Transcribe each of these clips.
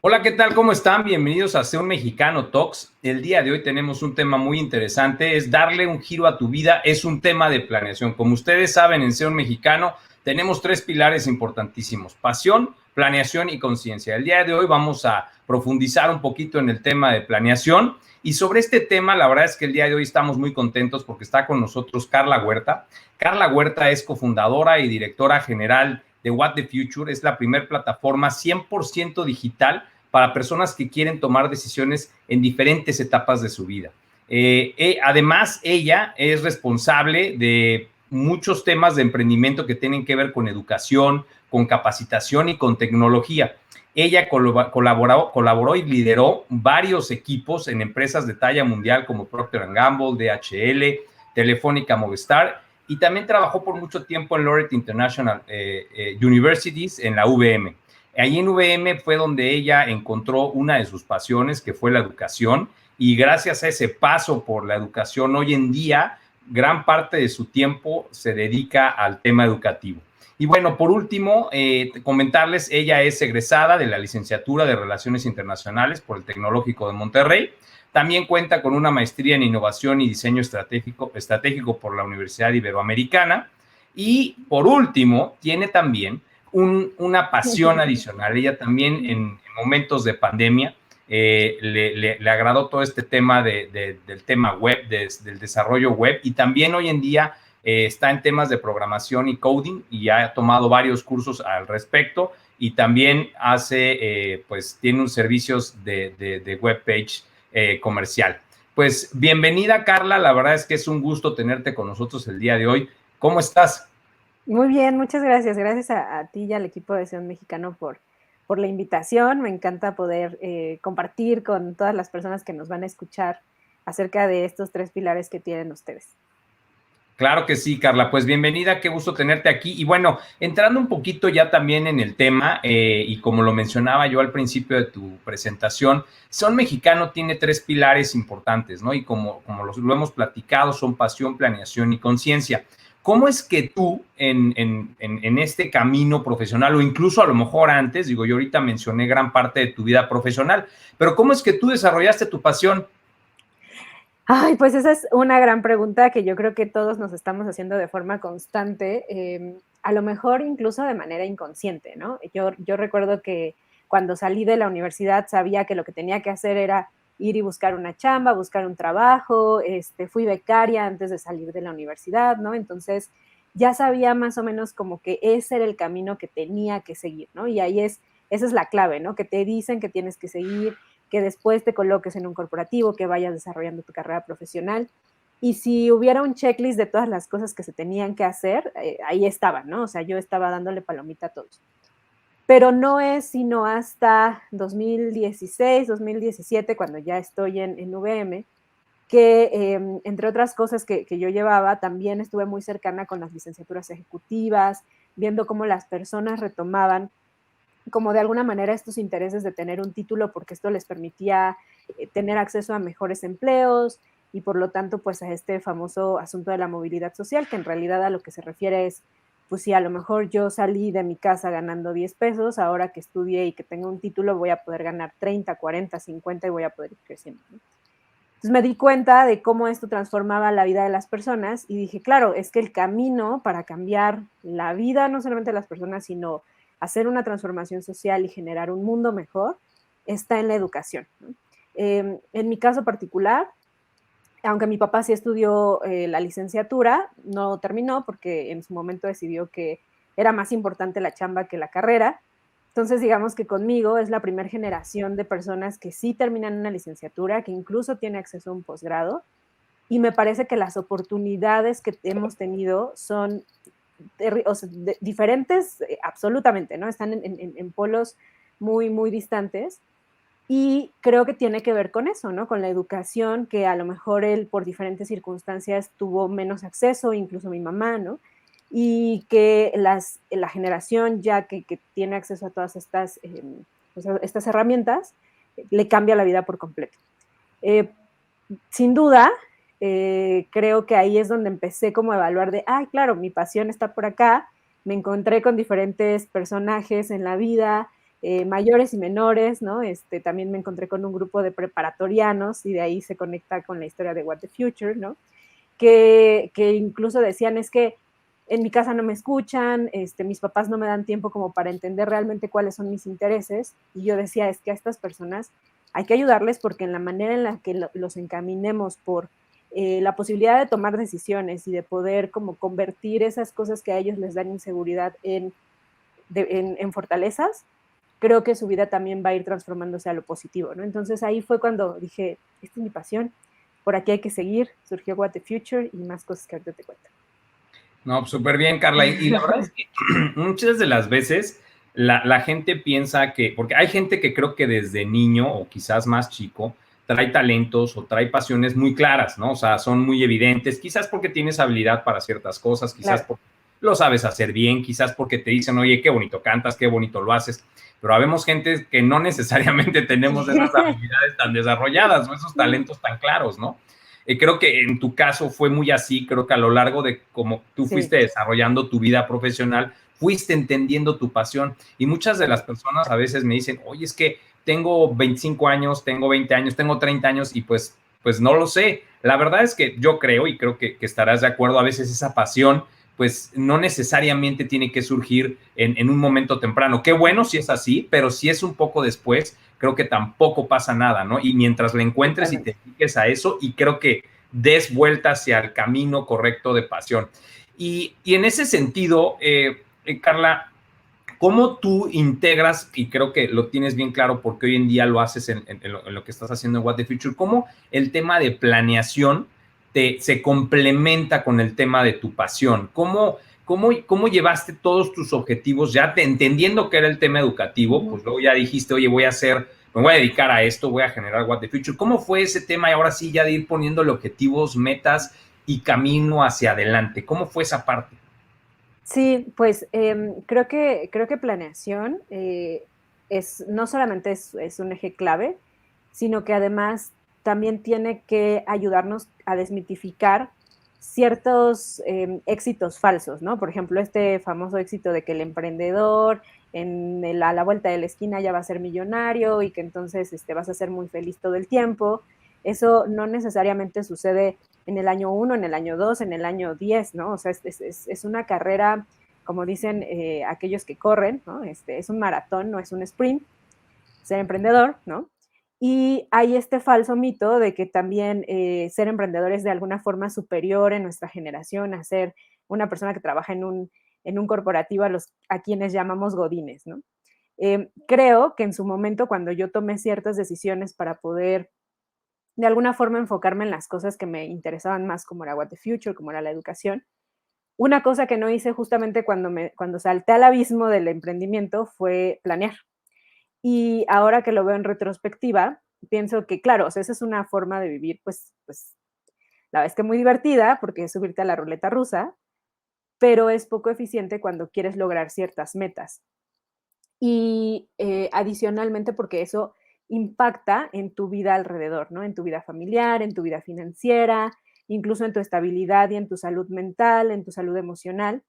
Hola, ¿qué tal? ¿Cómo están? Bienvenidos a Ser un Mexicano Talks. El día de hoy tenemos un tema muy interesante, es darle un giro a tu vida, es un tema de planeación. Como ustedes saben, en Ser un Mexicano tenemos tres pilares importantísimos: pasión, planeación y conciencia. El día de hoy vamos a profundizar un poquito en el tema de planeación y sobre este tema, la verdad es que el día de hoy estamos muy contentos porque está con nosotros Carla Huerta. Carla Huerta es cofundadora y directora general de What the Future. Es la primer plataforma 100% digital para personas que quieren tomar decisiones en diferentes etapas de su vida. Además, ella es responsable de muchos temas de emprendimiento que tienen que ver con educación, con capacitación y con tecnología. Ella colaboró y lideró varios equipos en empresas de talla mundial como Procter & Gamble, DHL, Telefónica, Movistar, y también trabajó por mucho tiempo en Laureate International Universities en la UVM. Ahí en UVM fue donde ella encontró una de sus pasiones, que fue la educación, y gracias a ese paso por la educación, hoy en día, gran parte de su tiempo se dedica al tema educativo. Y bueno, por último, comentarles, ella es egresada de la licenciatura de Relaciones Internacionales por el Tecnológico de Monterrey. También cuenta con una maestría en Innovación y Diseño Estratégico por la Universidad Iberoamericana. Y por último, tiene también una pasión adicional. Ella también en momentos de pandemia le agradó todo este tema del tema web, del desarrollo web, y también hoy en día está en temas de programación y coding y ha tomado varios cursos al respecto, y también tiene un servicios de web page comercial. Pues bienvenida, Carla, la verdad es que es un gusto tenerte con nosotros el día de hoy. ¿Cómo estás? Muy bien, muchas gracias. Gracias a ti y al equipo de Sion Mexicano por la invitación. Me encanta poder compartir con todas las personas que nos van a escuchar acerca de estos tres pilares que tienen ustedes. Claro que sí, Carla. Pues bienvenida, qué gusto tenerte aquí. Y bueno, entrando un poquito ya también en el tema, y como lo mencionaba yo al principio de tu presentación, Son Mexicano tiene tres pilares importantes, ¿no? Y como lo hemos platicado, son pasión, planeación y conciencia. ¿Cómo es que tú en este camino profesional, o incluso a lo mejor antes, digo, yo ahorita mencioné gran parte de tu vida profesional, pero cómo es que tú desarrollaste tu pasión? Ay, pues esa es una gran pregunta que yo creo que todos nos estamos haciendo de forma constante, a lo mejor incluso de manera inconsciente, ¿no? Yo recuerdo que cuando salí de la universidad sabía que lo que tenía que hacer era ir y buscar una chamba, buscar un trabajo, fui becaria antes de salir de la universidad, ¿no? Entonces ya sabía más o menos como que ese era el camino que tenía que seguir, ¿no? Y ahí esa es la clave, ¿no? Que te dicen que tienes que seguir, que después te coloques en un corporativo, que vayas desarrollando tu carrera profesional. Y si hubiera un checklist de todas las cosas que se tenían que hacer, ahí estaban, ¿no? O sea, yo estaba dándole palomita a todos. Pero no es sino hasta 2016, 2017, cuando ya estoy en VM, que entre otras cosas que yo llevaba, también estuve muy cercana con las licenciaturas ejecutivas, viendo cómo las personas retomaban como de alguna manera estos intereses de tener un título porque esto les permitía tener acceso a mejores empleos y por lo tanto pues a este famoso asunto de la movilidad social, que en realidad a lo que se refiere es, pues si a lo mejor yo salí de mi casa ganando 10 pesos, ahora que estudié y que tengo un título voy a poder ganar 30, 40, 50 y voy a poder ir creciendo, ¿no? Entonces me di cuenta de cómo esto transformaba la vida de las personas y dije, claro, es que el camino para cambiar la vida, no solamente de las personas, sino hacer una transformación social y generar un mundo mejor, está en la educación, ¿no? En mi caso particular, aunque mi papá sí estudió la licenciatura, no terminó porque en su momento decidió que era más importante la chamba que la carrera. Entonces, digamos que conmigo es la primera generación de personas que sí terminan una licenciatura, que incluso tiene acceso a un posgrado, y me parece que las oportunidades que hemos tenido son o sea, diferentes absolutamente, ¿no? Están en polos muy, muy distantes, y creo que tiene que ver con eso, ¿no? Con la educación, que a lo mejor él por diferentes circunstancias tuvo menos acceso, incluso mi mamá, ¿no? Y que la generación ya que tiene acceso a todas pues, estas herramientas, le cambia la vida por completo. Eh, Sin duda, creo que ahí es donde empecé como a evaluar de, ay, claro, mi pasión está por acá, me encontré con diferentes personajes en la vida mayores y menores, ¿no? También me encontré con un grupo de preparatorianos y de ahí se conecta con la historia de What the Future, ¿no? Que incluso decían, es que en mi casa no me escuchan, mis papás no me dan tiempo como para entender realmente cuáles son mis intereses, y yo decía, es que a estas personas hay que ayudarles porque en la manera en la que los encaminemos por la posibilidad de tomar decisiones y de poder como convertir esas cosas que a ellos les dan inseguridad en fortalezas, creo que su vida también va a ir transformándose a lo positivo, ¿no? Entonces ahí fue cuando dije, esta es mi pasión, por aquí hay que seguir, surgió What the Future y más cosas que ahorita te cuento. No, súper bien, Carla. Y la verdad es que muchas de las veces la gente piensa que, porque hay gente que creo que desde niño o quizás más chico trae talentos o trae pasiones muy claras, ¿no? O sea, son muy evidentes, quizás porque tienes habilidad para ciertas cosas, quizás Claro. porque lo sabes hacer bien, quizás porque te dicen, oye, qué bonito cantas, qué bonito lo haces. Pero habemos gente que no necesariamente tenemos esas habilidades tan desarrolladas o esos talentos tan claros, ¿no? Creo que en tu caso fue muy así, creo que a lo largo de cómo tú Sí. fuiste desarrollando tu vida profesional, fuiste entendiendo tu pasión y muchas de las personas a veces me dicen, oye, es que tengo 25 años, tengo 20 años, tengo 30 años y pues no lo sé. La verdad es que yo creo y creo que estarás de acuerdo, a veces esa pasión pues no necesariamente tiene que surgir en un momento temprano. Qué bueno si es así, pero si es un poco después, creo que tampoco pasa nada, ¿no? Y mientras le encuentres y te Totalmente. dediques a eso, y creo que des vuelta hacia el camino correcto de pasión. Y en ese sentido, Carla, ¿cómo tú integras, y creo que lo tienes bien claro porque hoy en día lo haces en lo que estás haciendo en What the Future, cómo el tema de planeación se complementa con el tema de tu pasión? ¿Cómo llevaste todos tus objetivos ya entendiendo que era el tema educativo? Pues luego ya dijiste, oye, me voy a dedicar a esto, voy a generar What the Future. ¿Cómo fue ese tema y ahora sí ya de ir poniéndole objetivos, metas y camino hacia adelante? ¿Cómo fue esa parte? Sí, pues creo que planeación no solamente es un eje clave, sino que además también tiene que ayudarnos a desmitificar ciertos éxitos falsos, ¿no? Por ejemplo, este famoso éxito de que el emprendedor a la vuelta de la esquina ya va a ser millonario y que entonces vas a ser muy feliz todo el tiempo. Eso no necesariamente sucede en el año 1, en el año 2, en el año 10, ¿no? O sea, es una carrera, como dicen aquellos que corren, ¿no? Es un maratón, no es un sprint, ser emprendedor, ¿no? Y hay este falso mito de que también ser emprendedor es de alguna forma superior en nuestra generación a ser una persona que trabaja en un corporativo a quienes llamamos godines, ¿no? Creo que en su momento, cuando yo tomé ciertas decisiones para poder de alguna forma enfocarme en las cosas que me interesaban más, como era What the Future, como era la educación. Una cosa que no hice justamente cuando salté al abismo del emprendimiento fue planear. Y ahora que lo veo en retrospectiva, pienso que, claro, o sea, esa es una forma de vivir, pues la verdad es que muy divertida, porque es subirte a la ruleta rusa, pero es poco eficiente cuando quieres lograr ciertas metas. Y adicionalmente porque eso impacta en tu vida alrededor, ¿no? En tu vida familiar, en tu vida financiera, incluso en tu estabilidad y en tu salud mental, en tu salud emocional,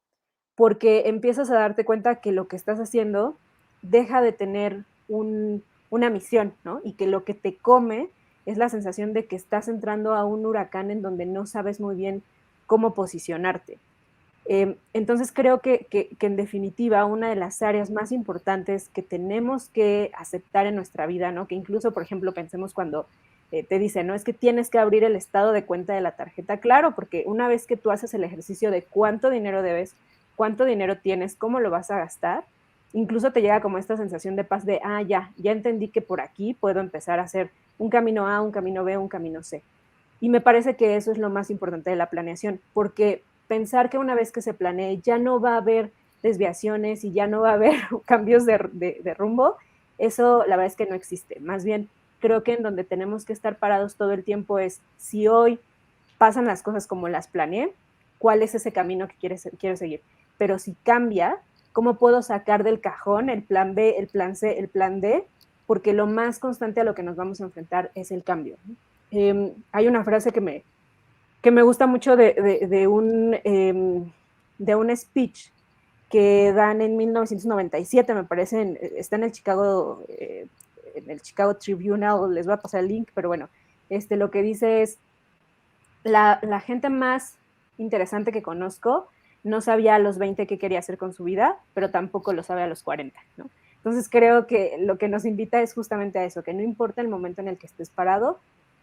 porque empiezas a darte cuenta que lo que estás haciendo deja de tener una misión, ¿no? Y que lo que te come es la sensación de que estás entrando a un huracán en donde no sabes muy bien cómo posicionarte. Entonces creo que en definitiva una de las áreas más importantes que tenemos que aceptar en nuestra vida, ¿no? Que incluso, por ejemplo, pensemos cuando te dicen, no, es que tienes que abrir el estado de cuenta de la tarjeta. Claro, porque una vez que tú haces el ejercicio de cuánto dinero debes, cuánto dinero tienes, cómo lo vas a gastar, incluso te llega como esta sensación de paz de, ya entendí que por aquí puedo empezar a hacer un camino A, un camino B, un camino C. Y me parece que eso es lo más importante de la planeación, porque pensar que una vez que se planee ya no va a haber desviaciones y ya no va a haber cambios de rumbo, eso la verdad es que no existe. Más bien, creo que en donde tenemos que estar parados todo el tiempo es si hoy pasan las cosas como las planeé, cuál es ese camino que quiero seguir. Pero si cambia, ¿cómo puedo sacar del cajón el plan B, el plan C, el plan D? Porque lo más constante a lo que nos vamos a enfrentar es el cambio. Hay una frase que me gusta mucho de un speech que dan en 1997, me parece, está en el Chicago Tribunal, les voy a pasar el link, pero bueno, lo que dice es, la gente más interesante que conozco no sabía a los 20 qué quería hacer con su vida, pero tampoco lo sabe a los 40, ¿no? Entonces creo que lo que nos invita es justamente a eso, que no importa el momento en el que estés parado,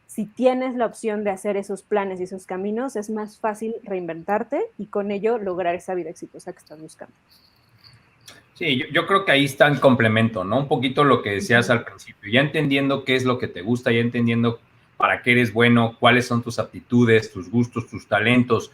si tienes la opción de hacer esos planes y esos caminos, es más fácil reinventarte y con ello lograr esa vida exitosa que estás buscando. Sí, yo creo que ahí está en complemento, ¿no? Un poquito lo que decías al principio, ya entendiendo qué es lo que te gusta, ya entendiendo para qué eres bueno, cuáles son tus aptitudes, tus gustos, tus talentos,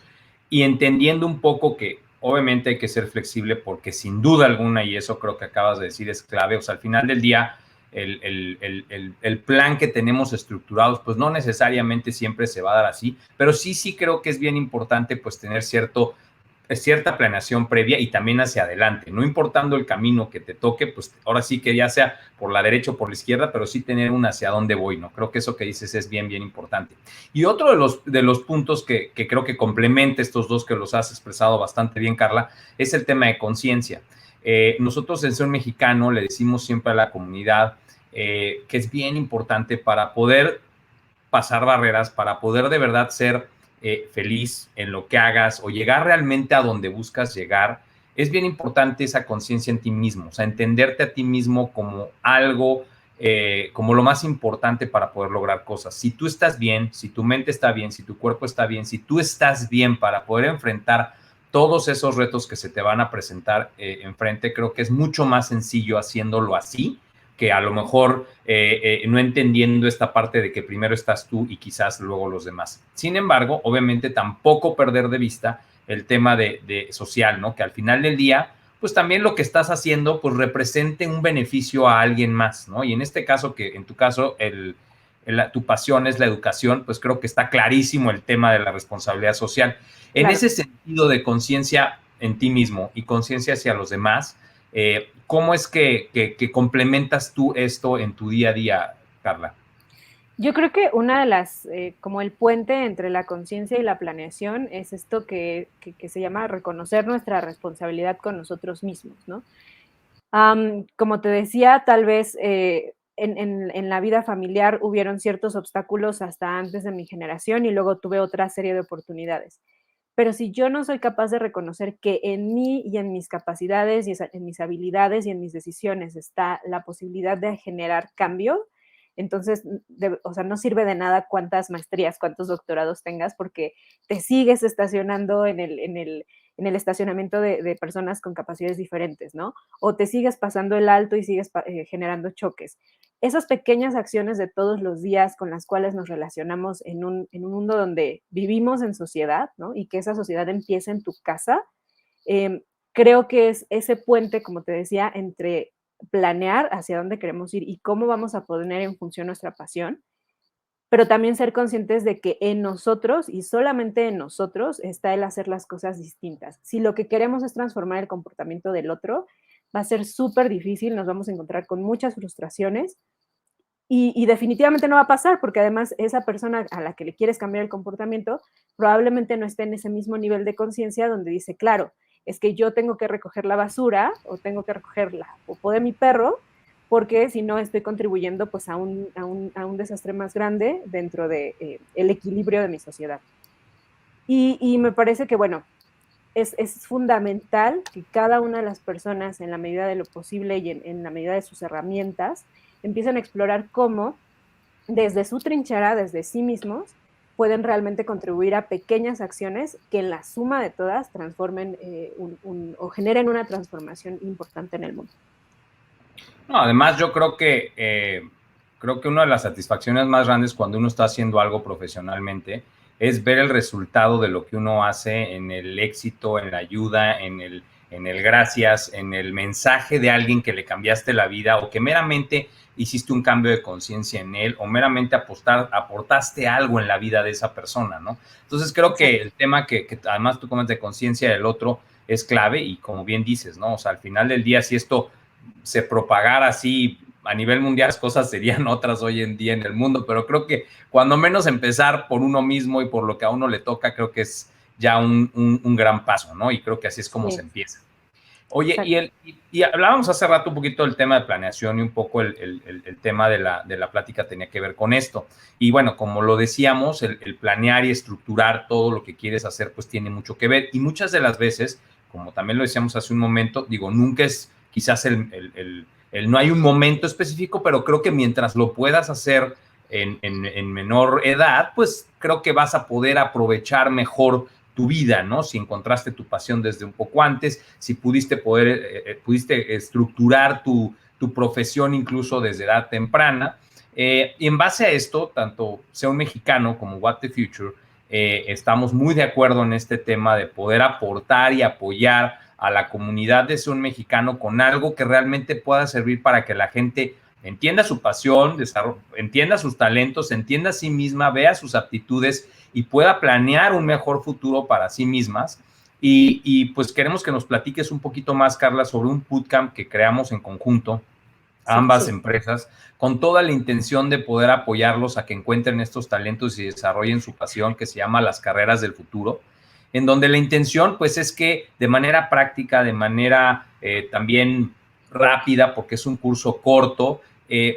y entendiendo un poco que obviamente hay que ser flexible porque sin duda alguna, y eso creo que acabas de decir es clave, o sea, al final del día, el plan que tenemos estructurados, pues no necesariamente siempre se va a dar así, pero sí creo que es bien importante pues tener cierta planeación previa y también hacia adelante, no importando el camino que te toque, pues ahora sí que ya sea por la derecha o por la izquierda, pero sí tener un hacia dónde voy, ¿no? Creo que eso que dices es bien importante. Y otro de los puntos que creo que complementa estos dos que los has expresado bastante bien, Carla, es el tema de conciencia. Nosotros en Ser Mexicano le decimos siempre a la comunidad que es bien importante para poder pasar barreras, para poder de verdad ser feliz en lo que hagas o llegar realmente a donde buscas llegar, es bien importante esa conciencia en ti mismo, o sea, entenderte a ti mismo como algo, como lo más importante para poder lograr cosas. Si tú estás bien, si tu mente está bien, si tu cuerpo está bien, si tú estás bien para poder enfrentar todos esos retos que se te van a presentar enfrente, creo que es mucho más sencillo haciéndolo así que a lo mejor no entendiendo esta parte de que primero estás tú y quizás luego los demás. Sin embargo, obviamente tampoco perder de vista el tema de social, ¿no? Que al final del día, pues también lo que estás haciendo, pues represente un beneficio a alguien más, ¿no? Y en este caso, que en tu caso, tu pasión es la educación, pues creo que está clarísimo el tema de la responsabilidad social. En Claro. ese sentido de conciencia en ti mismo y conciencia hacia los demás, ¿cómo es que complementas tú esto en tu día a día, Carla? Yo creo que una de las, como el puente entre la conciencia y la planeación es esto que se llama reconocer nuestra responsabilidad con nosotros mismos, ¿no? Como te decía, tal vez en la vida familiar hubieron ciertos obstáculos hasta antes de mi generación y luego tuve otra serie de oportunidades. Pero si yo no soy capaz de reconocer que en mí y en mis capacidades y en mis habilidades y en mis decisiones está la posibilidad de generar cambio, entonces, o sea, no sirve de nada cuántas maestrías, cuántos doctorados tengas, porque te sigues estacionando en el estacionamiento de personas con capacidades diferentes, ¿no? O te sigues pasando el alto y sigues generando choques. Esas pequeñas acciones de todos los días con las cuales nos relacionamos en un mundo donde vivimos en sociedad, ¿no? Y que esa sociedad empieza en tu casa, creo que es ese puente, como te decía, entre planear hacia dónde queremos ir y cómo vamos a poner en función nuestra pasión, pero también ser conscientes de que en nosotros y solamente en nosotros está el hacer las cosas distintas. Si lo que queremos es transformar el comportamiento del otro, va a ser súper difícil, nos vamos a encontrar con muchas frustraciones y definitivamente no va a pasar porque además esa persona a la que le quieres cambiar el comportamiento probablemente no esté en ese mismo nivel de conciencia donde dice, claro, es que yo tengo que recoger la basura o tengo que recoger la popó de mi perro porque si no estoy contribuyendo pues a un desastre más grande dentro de el equilibrio de mi sociedad. Y me parece que, bueno, es fundamental que cada una de las personas, en la medida de lo posible y en la medida de sus herramientas, empiecen a explorar cómo, desde su trinchera, desde sí mismos, pueden realmente contribuir a pequeñas acciones que en la suma de todas transformen o generen una transformación importante en el mundo. No, además, yo creo que una de las satisfacciones más grandes cuando uno está haciendo algo profesionalmente es ver el resultado de lo que uno hace en el éxito, en la ayuda, en el gracias, en el mensaje de alguien que le cambiaste la vida o que meramente hiciste un cambio de conciencia en él o meramente aportaste algo en la vida de esa persona, ¿no? Entonces creo que el tema que además tú comentas de conciencia del otro es clave y como bien dices, ¿no? O sea, al final del día, si esto se propagara así a nivel mundial, las cosas serían otras hoy en día en el mundo, pero creo que cuando menos empezar por uno mismo y por lo que a uno le toca, creo que es ya un gran paso, ¿no? Y creo que así es como se Sí. empieza. Oye, Exacto. y hablábamos hace rato un poquito del tema de planeación y un poco el tema de la plática tenía que ver con esto. Y bueno, como lo decíamos, el planear y estructurar todo lo que quieres hacer, pues tiene mucho que ver. Y muchas de las veces, como también lo decíamos hace un momento, digo, nunca es quizás no hay un momento específico, pero creo que mientras lo puedas hacer en menor edad, pues creo que vas a poder aprovechar mejor tu vida, ¿no? Si encontraste tu pasión desde un poco antes, si pudiste estructurar tu profesión incluso desde edad temprana. Y en base a esto, tanto Sea un Mexicano como What the Future, estamos muy de acuerdo en este tema de poder aportar y apoyar a la comunidad de Sea un Mexicano con algo que realmente pueda servir para que la gente entienda su pasión, entienda sus talentos, entienda a sí misma, vea sus aptitudes y pueda planear un mejor futuro para sí mismas. Pues queremos que nos platiques un poquito más, Carla, sobre un bootcamp que creamos en conjunto, Sí, ambas empresas, con toda la intención de poder apoyarlos a que encuentren estos talentos y desarrollen su pasión, que se llama Las Carreras del Futuro, en donde la intención pues es que de manera práctica, de manera también rápida, porque es un curso corto,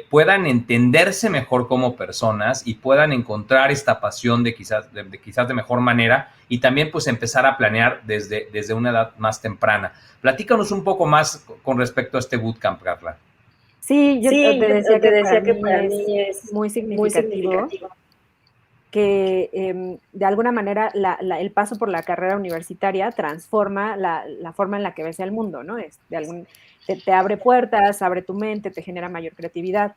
puedan entenderse mejor como personas y puedan encontrar esta pasión quizás de mejor manera y también pues empezar a planear desde una edad más temprana. Platícanos un poco más con respecto a este bootcamp, Carla. Sí, yo te Sí, decía yo te que para decía que mí para es mí es muy muy significativo significativo. que de alguna manera el paso por la carrera universitaria transforma la forma en la que ves el mundo, ¿no? Te abre puertas, abre tu mente, te genera mayor creatividad,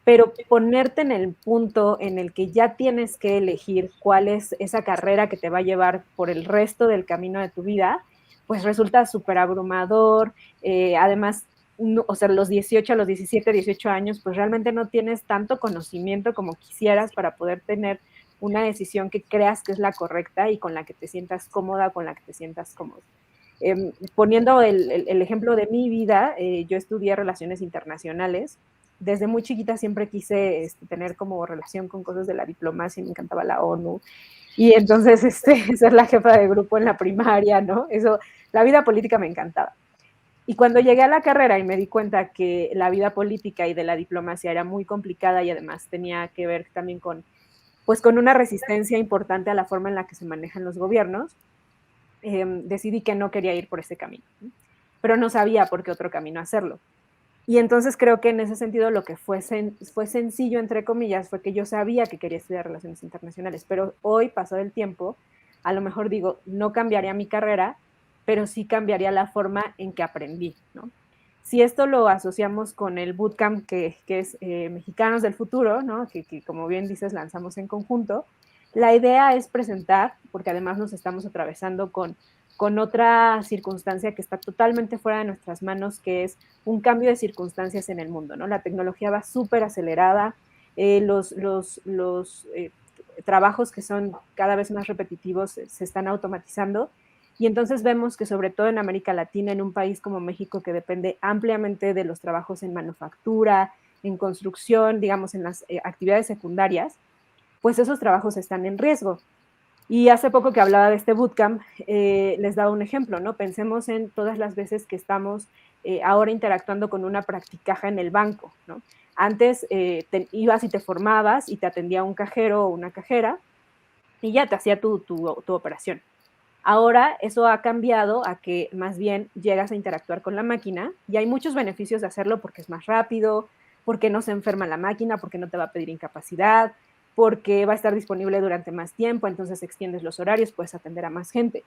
pero ponerte en el punto en el que ya tienes que elegir cuál es esa carrera que te va a llevar por el resto del camino de tu vida, pues resulta súper abrumador. Además, no, o sea, los 18, a los 17, 18 años, pues realmente no tienes tanto conocimiento como quisieras para poder tener una decisión que creas que es la correcta y con la que te sientas cómoda, con la que te sientas cómodo. Poniendo el ejemplo de mi vida, yo estudié relaciones internacionales. Desde muy chiquita siempre quise tener como relación con cosas de la diplomacia, me encantaba la ONU. Y entonces ser la jefa de grupo en la primaria, ¿no? Eso, la vida política me encantaba. Y cuando llegué a la carrera y me di cuenta que la vida política y de la diplomacia era muy complicada y además tenía que ver también pues con una resistencia importante a la forma en la que se manejan los gobiernos, decidí que no quería ir por ese camino, ¿no? Pero no sabía por qué otro camino hacerlo. Y entonces creo que en ese sentido lo que fue sencillo, entre comillas, fue que yo sabía que quería estudiar relaciones internacionales, pero hoy, pasado el tiempo, a lo mejor digo, no cambiaría mi carrera, pero sí cambiaría la forma en que aprendí, ¿no? Si esto lo asociamos con el bootcamp que es Mexicanos del Futuro, ¿no? Que como bien dices lanzamos en conjunto, la idea es presentar, porque además nos estamos atravesando con otra circunstancia que está totalmente fuera de nuestras manos, que es un cambio de circunstancias en el mundo, ¿no? La tecnología va súper acelerada, los trabajos que son cada vez más repetitivos se están automatizando y entonces vemos que sobre todo en América Latina, en un país como México que depende ampliamente de los trabajos en manufactura, en construcción, digamos, en las actividades secundarias, pues esos trabajos están en riesgo. Y hace poco que hablaba de este bootcamp, les daba un ejemplo, ¿no? Pensemos en todas las veces que estamos ahora interactuando con una practicaja en el banco, ¿no? Antes ibas y te formabas y te atendía un cajero o una cajera y ya te hacía tu operación. Ahora eso ha cambiado a que más bien llegas a interactuar con la máquina y hay muchos beneficios de hacerlo porque es más rápido, porque no se enferma la máquina, porque no te va a pedir incapacidad, porque va a estar disponible durante más tiempo, entonces extiendes los horarios, puedes atender a más gente.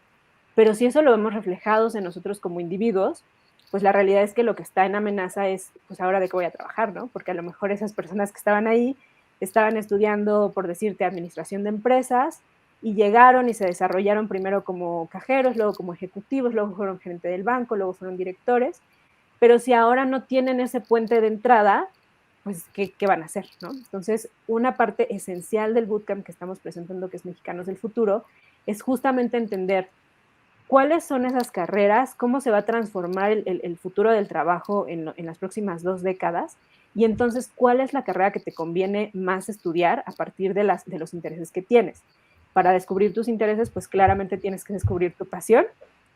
Pero si eso lo vemos reflejados en nosotros como individuos, pues la realidad es que lo que está en amenaza es, pues ahora de qué voy a trabajar, ¿no? Porque a lo mejor esas personas que estaban ahí estaban estudiando, por decirte, administración de empresas y llegaron y se desarrollaron primero como cajeros, luego como ejecutivos, luego fueron gerente del banco, luego fueron directores, pero si ahora no tienen ese puente de entrada, pues ¿qué van a hacer? ¿No? Entonces, una parte esencial del bootcamp que estamos presentando, que es Mexicanos del Futuro, es justamente entender cuáles son esas carreras, cómo se va a transformar el futuro del trabajo en las próximas 2 décadas y entonces cuál es la carrera que te conviene más estudiar a partir de los intereses que tienes. Para descubrir tus intereses, pues claramente tienes que descubrir tu pasión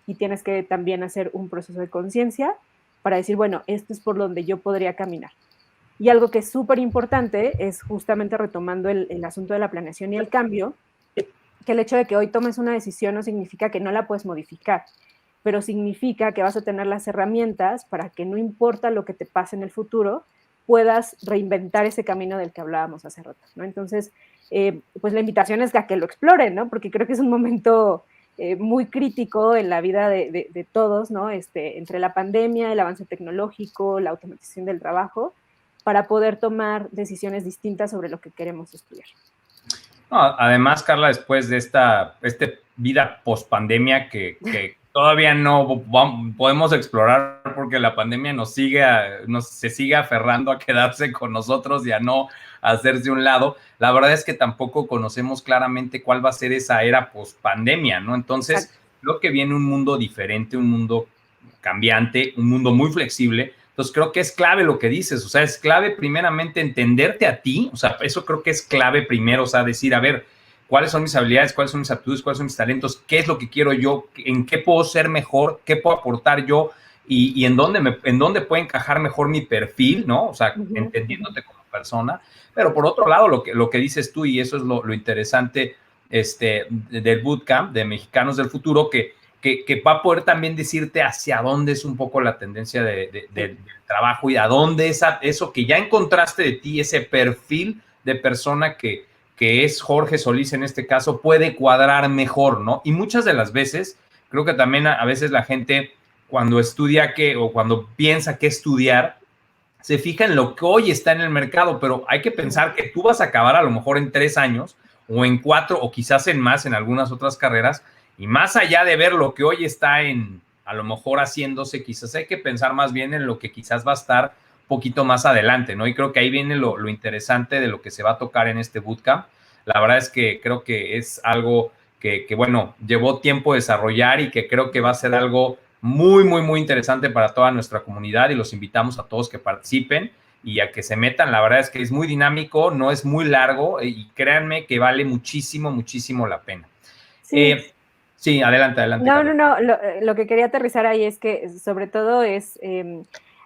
y tienes que también hacer un proceso de conciencia para decir, bueno, esto es por donde yo podría caminar. Y algo que es súper importante es justamente retomando el asunto de la planeación y el cambio, que el hecho de que hoy tomes una decisión no significa que no la puedes modificar, pero significa que vas a tener las herramientas para que no importa lo que te pase en el futuro, puedas reinventar ese camino del que hablábamos hace rato, ¿no? Entonces, pues la invitación es a que lo exploren, ¿no? Porque creo que es un momento muy crítico en la vida de todos, ¿no? Entre la pandemia, el avance tecnológico, la automatización del trabajo, para poder tomar decisiones distintas sobre lo que queremos estudiar. No, además, Carla, después de esta vida post-pandemia que todavía no podemos explorar porque la pandemia se sigue aferrando a quedarse con nosotros y a no hacerse un lado, la verdad es que tampoco conocemos claramente cuál va a ser esa era post-pandemia, ¿no? Entonces, Exacto. creo que viene un mundo diferente, un mundo cambiante, un mundo muy flexible. Entonces creo que es clave lo que dices, o sea, es clave primeramente entenderte a ti, o sea, eso creo que es clave primero, o sea, decir, a ver, cuáles son mis habilidades, cuáles son mis aptitudes, cuáles son mis talentos, qué es lo que quiero yo, en qué puedo ser mejor, qué puedo aportar yo y en dónde puede encajar mejor mi perfil, ¿no? O sea, entendiéndote como persona. Pero por otro lado, lo que dices tú, y eso es lo interesante del bootcamp de Mexicanos del Futuro, que va a poder también decirte hacia dónde es un poco la tendencia del trabajo y a dónde eso que ya encontraste de ti, ese perfil de persona que es Jorge Solís en este caso, puede cuadrar mejor, ¿no? Y muchas de las veces, creo que también a veces la gente cuando estudia o cuando piensa qué estudiar, se fija en lo que hoy está en el mercado, pero hay que pensar que tú vas a acabar a lo mejor en 3 años o en 4 o quizás en más en algunas otras carreras, y más allá de ver lo que hoy está a lo mejor haciéndose, quizás hay que pensar más bien en lo que quizás va a estar un poquito más adelante, ¿no? Y creo que ahí viene lo interesante de lo que se va a tocar en este bootcamp. La verdad es que creo que es algo bueno, llevó tiempo desarrollar y que creo que va a ser algo muy, muy, muy interesante para toda nuestra comunidad y los invitamos a todos que participen y a que se metan. La verdad es que es muy dinámico, no es muy largo y créanme que vale muchísimo, muchísimo la pena. Sí. Sí, adelante, No, Carla. lo que quería aterrizar ahí es que sobre todo es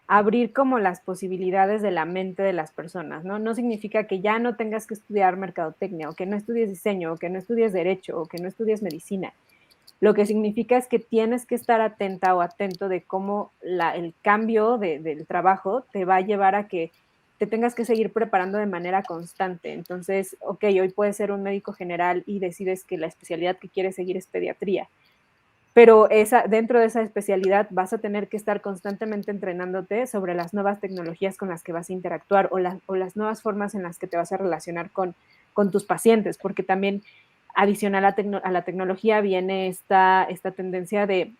abrir como las posibilidades de la mente de las personas, ¿no? No significa que ya no tengas que estudiar mercadotecnia o que no estudies diseño o que no estudies derecho o que no estudies medicina. Lo que significa es que tienes que estar atenta o atento de cómo el cambio del trabajo te va a llevar a que te tengas que seguir preparando de manera constante. Entonces, ok, hoy puedes ser un médico general y decides que la especialidad que quieres seguir es pediatría, pero dentro de esa especialidad vas a tener que estar constantemente entrenándote sobre las nuevas tecnologías con las que vas a interactuar o las nuevas formas en las que te vas a relacionar con tus pacientes, porque también adicional a la tecnología viene esta tendencia de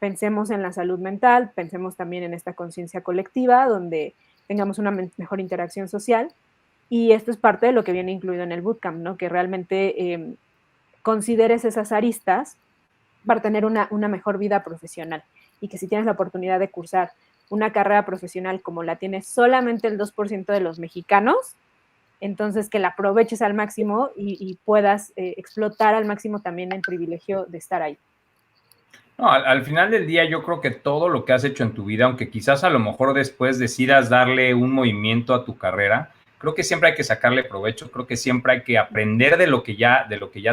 pensemos en la salud mental, pensemos también en esta conciencia colectiva, donde tengamos una mejor interacción social, y esto es parte de lo que viene incluido en el bootcamp, ¿no? Que realmente consideres esas aristas para tener una mejor vida profesional y que si tienes la oportunidad de cursar una carrera profesional como la tiene solamente el 2% de los mexicanos, entonces que la aproveches al máximo y puedas explotar al máximo también el privilegio de estar ahí. No, al final del día yo creo que todo lo que has hecho en tu vida, aunque quizás a lo mejor después decidas darle un movimiento a tu carrera, creo que siempre hay que sacarle provecho, creo que siempre hay que aprender de lo que ya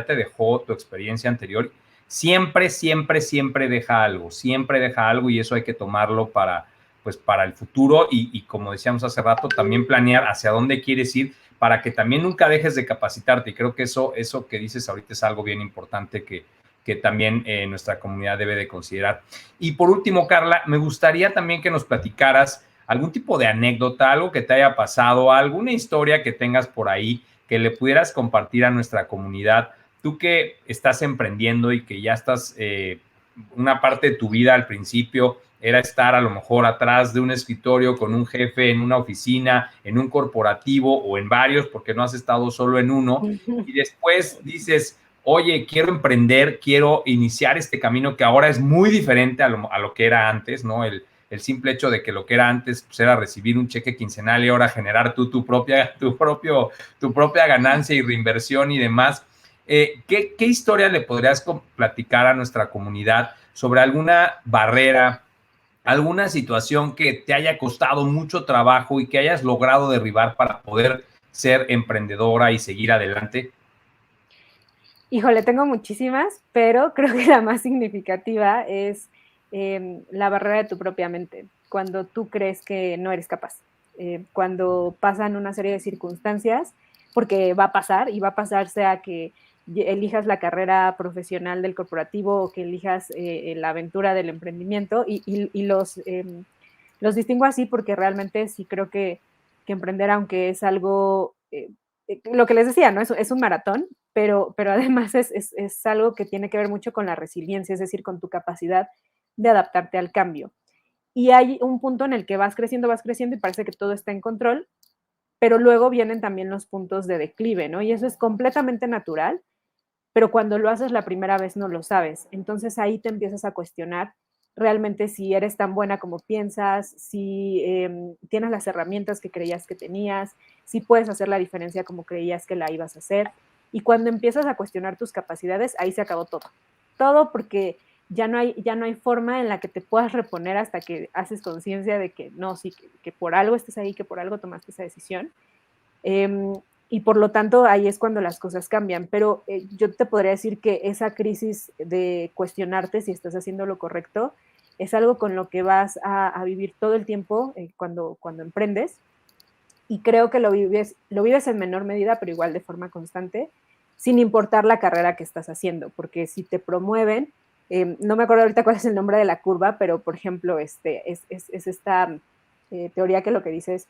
te dejó tu experiencia anterior. Siempre, siempre, siempre deja algo y eso hay que tomarlo para el futuro y como decíamos hace rato, también planear hacia dónde quieres ir para que también nunca dejes de capacitarte. Y creo que eso que dices ahorita es algo bien importante que también nuestra comunidad debe de considerar. Y por último, Carla, me gustaría también que nos platicaras algún tipo de anécdota, algo que te haya pasado, alguna historia que tengas por ahí que le pudieras compartir a nuestra comunidad. Tú que estás emprendiendo y que ya estás, una parte de tu vida al principio era estar a lo mejor atrás de un escritorio con un jefe en una oficina, en un corporativo o en varios, porque no has estado solo en uno, y después dices, oye, quiero emprender, quiero iniciar este camino que ahora es muy diferente a lo que era antes, ¿no? El simple hecho de que lo que era antes pues, era recibir un cheque quincenal y ahora generar tú tu propia ganancia y reinversión y demás. ¿Qué historia le podrías platicar a nuestra comunidad sobre alguna barrera, alguna situación que te haya costado mucho trabajo y que hayas logrado derribar para poder ser emprendedora y seguir adelante. Híjole, tengo muchísimas, pero creo que la más significativa es la barrera de tu propia mente, cuando tú crees que no eres capaz, cuando pasan una serie de circunstancias, porque va a pasar y va a pasar sea que elijas la carrera profesional del corporativo o que elijas la aventura del emprendimiento y los distingo así porque realmente sí creo que emprender, aunque es algo, lo que les decía, ¿no? Es un maratón, pero además es algo que tiene que ver mucho con la resiliencia, es decir, con tu capacidad de adaptarte al cambio. Y hay un punto en el que vas creciendo y parece que todo está en control, pero luego vienen también los puntos de declive, ¿no? Y eso es completamente natural, pero cuando lo haces la primera vez no lo sabes. Entonces ahí te empiezas a cuestionar realmente si eres tan buena como piensas, si tienes las herramientas que creías que tenías, si puedes hacer la diferencia como creías que la ibas a hacer. Y cuando empiezas a cuestionar tus capacidades, ahí se acabó todo. Todo porque ya no hay forma en la que te puedas reponer hasta que haces conciencia de que no, sí, que por algo estés ahí, que por algo tomaste esa decisión. Eh, y por lo tanto ahí es cuando las cosas cambian. Pero yo te podría decir que esa crisis de cuestionarte si estás haciendo lo correcto es algo con lo que vas a vivir todo el tiempo cuando emprendes. Y creo que lo vives en menor medida, pero igual de forma constante, sin importar la carrera que estás haciendo. Porque si te promueven, no me acuerdo ahorita cuál es el nombre de la curva, pero por ejemplo, es esta teoría que lo que dice es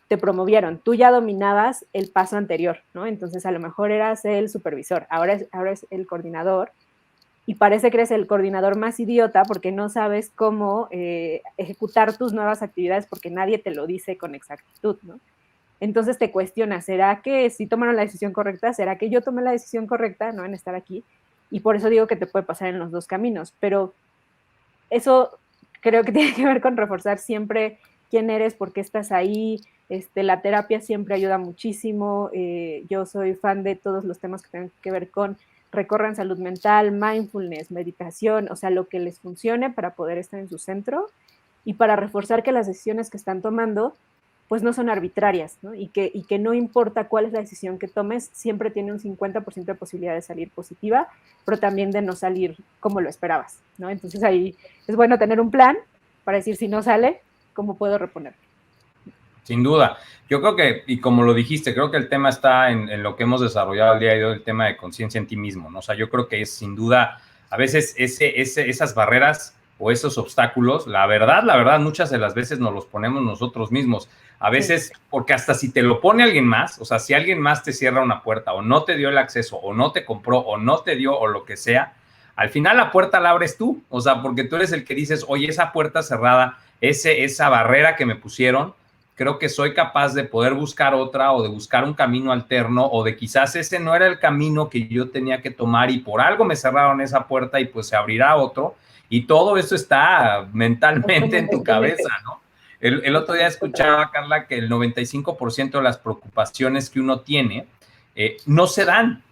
te promovieron, tú ya dominabas el paso anterior, ¿no? Entonces a lo mejor eras el supervisor, ahora es el coordinador y parece que eres el coordinador más idiota porque no sabes cómo ejecutar tus nuevas actividades porque nadie te lo dice con exactitud, ¿no? Entonces te cuestionas, ¿será que sí tomaron la decisión correcta? ¿Será que yo tomé la decisión correcta, no, en estar aquí? Y por eso digo que te puede pasar en los dos caminos, pero eso creo que tiene que ver con reforzar siempre quién eres, por qué estás ahí. La terapia siempre ayuda muchísimo. Yo soy fan de todos los temas que tienen que ver con recorran salud mental, mindfulness, meditación, o sea, lo que les funcione para poder estar en su centro y para reforzar que las decisiones que están tomando pues no son arbitrarias, ¿no? Y que no importa cuál es la decisión que tomes, siempre tiene un 50% de posibilidad de salir positiva, pero también de no salir como lo esperabas, ¿no? Entonces ahí es bueno tener un plan para decir si no sale, ¿cómo puedo reponer? Sin duda. Yo creo que, y como lo dijiste, creo que el tema está en lo que hemos desarrollado el día de hoy, el tema de conciencia en ti mismo, ¿no? O sea, yo creo que es sin duda, a veces esas barreras o esos obstáculos, la verdad, muchas de las veces nos los ponemos nosotros mismos. A veces, sí, porque hasta si te lo pone alguien más, o sea, si alguien más te cierra una puerta o no te dio el acceso o no te compró o no te dio o lo que sea, al final la puerta la abres tú, o sea, porque tú eres el que dices, oye, esa puerta cerrada, esa barrera que me pusieron, creo que soy capaz de poder buscar otra o de buscar un camino alterno o de quizás ese no era el camino que yo tenía que tomar y por algo me cerraron esa puerta y pues se abrirá otro y todo eso está mentalmente en tu cabeza, ¿no? El otro día escuchaba, Carla, que el 95% de las preocupaciones que uno tiene no se dan,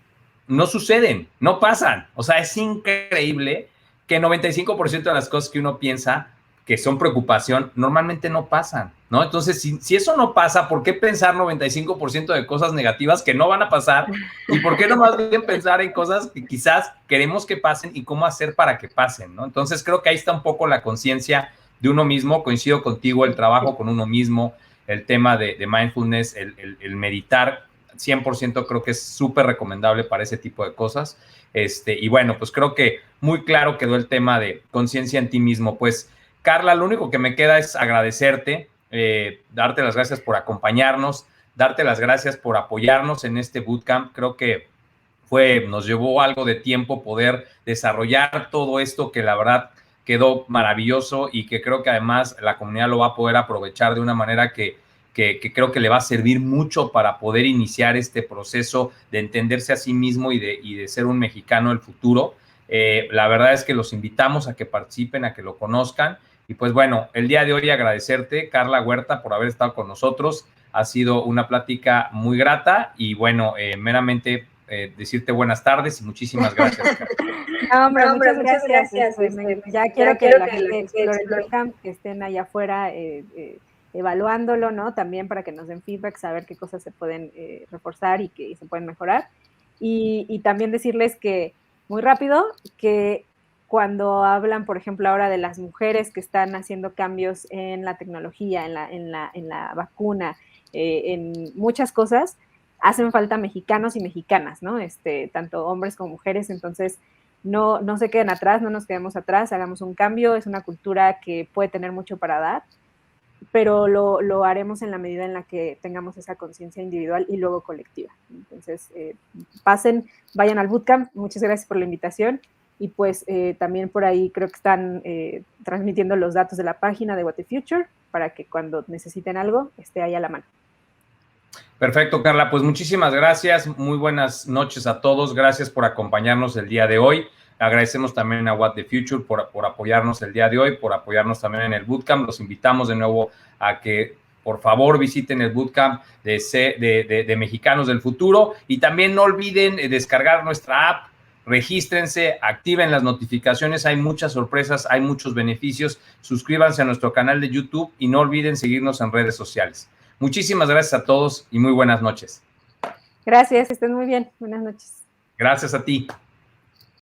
no suceden, no pasan. O sea, es increíble que el 95% de las cosas que uno piensa que son preocupación, normalmente no pasan, ¿no? Entonces, si eso no pasa, ¿por qué pensar 95% de cosas negativas que no van a pasar? ¿Y por qué no más bien pensar en cosas que quizás queremos que pasen y cómo hacer para que pasen, ¿no? Entonces, creo que ahí está un poco la conciencia de uno mismo. Coincido contigo, el trabajo con uno mismo, el tema de mindfulness, el meditar, 100% creo que es súper recomendable para ese tipo de cosas. Y bueno, pues creo que muy claro quedó el tema de conciencia en ti mismo. Pues, Carla, lo único que me queda es agradecerte, darte las gracias por acompañarnos, darte las gracias por apoyarnos en este bootcamp. Creo que nos llevó algo de tiempo poder desarrollar todo esto que la verdad quedó maravilloso y que creo que además la comunidad lo va a poder aprovechar de una manera que creo que le va a servir mucho para poder iniciar este proceso de entenderse a sí mismo y de ser un mexicano del futuro. La verdad es que los invitamos a que participen, a que lo conozcan. Y pues bueno, el día de hoy agradecerte, Carla Huerta, por haber estado con nosotros. Ha sido una plática muy grata y bueno, meramente decirte buenas tardes y muchísimas gracias. No, hombre, muchas gracias. Ya quiero que la gente explore el bootcamp, que estén allá afuera evaluándolo, ¿no? También para que nos den feedback, saber qué cosas se pueden reforzar y que se pueden mejorar. Y también decirles que, muy rápido, que cuando hablan, por ejemplo, ahora de las mujeres que están haciendo cambios en la tecnología, en la vacuna, en muchas cosas, hacen falta mexicanos y mexicanas, ¿no? Tanto hombres como mujeres, entonces no se queden atrás, no nos quedemos atrás, hagamos un cambio, es una cultura que puede tener mucho para dar, pero lo haremos en la medida en la que tengamos esa conciencia individual y luego colectiva. Entonces, pasen, vayan al bootcamp, muchas gracias por la invitación, y pues también por ahí creo que están transmitiendo los datos de la página de What the Future para que cuando necesiten algo esté ahí a la mano. Perfecto, Carla. Pues muchísimas gracias. Muy buenas noches a todos. Gracias por acompañarnos el día de hoy. Agradecemos también a What the Future por apoyarnos el día de hoy, por apoyarnos también en el bootcamp. Los invitamos de nuevo a que, por favor, visiten el bootcamp de Mexicanos del Futuro. Y también no olviden descargar nuestra app. Regístrense, activen las notificaciones. Hay muchas sorpresas, hay muchos beneficios. Suscríbanse a nuestro canal de YouTube y no olviden seguirnos en redes sociales. Muchísimas gracias a todos y muy buenas noches. Gracias, estén muy bien. Buenas noches. Gracias a ti.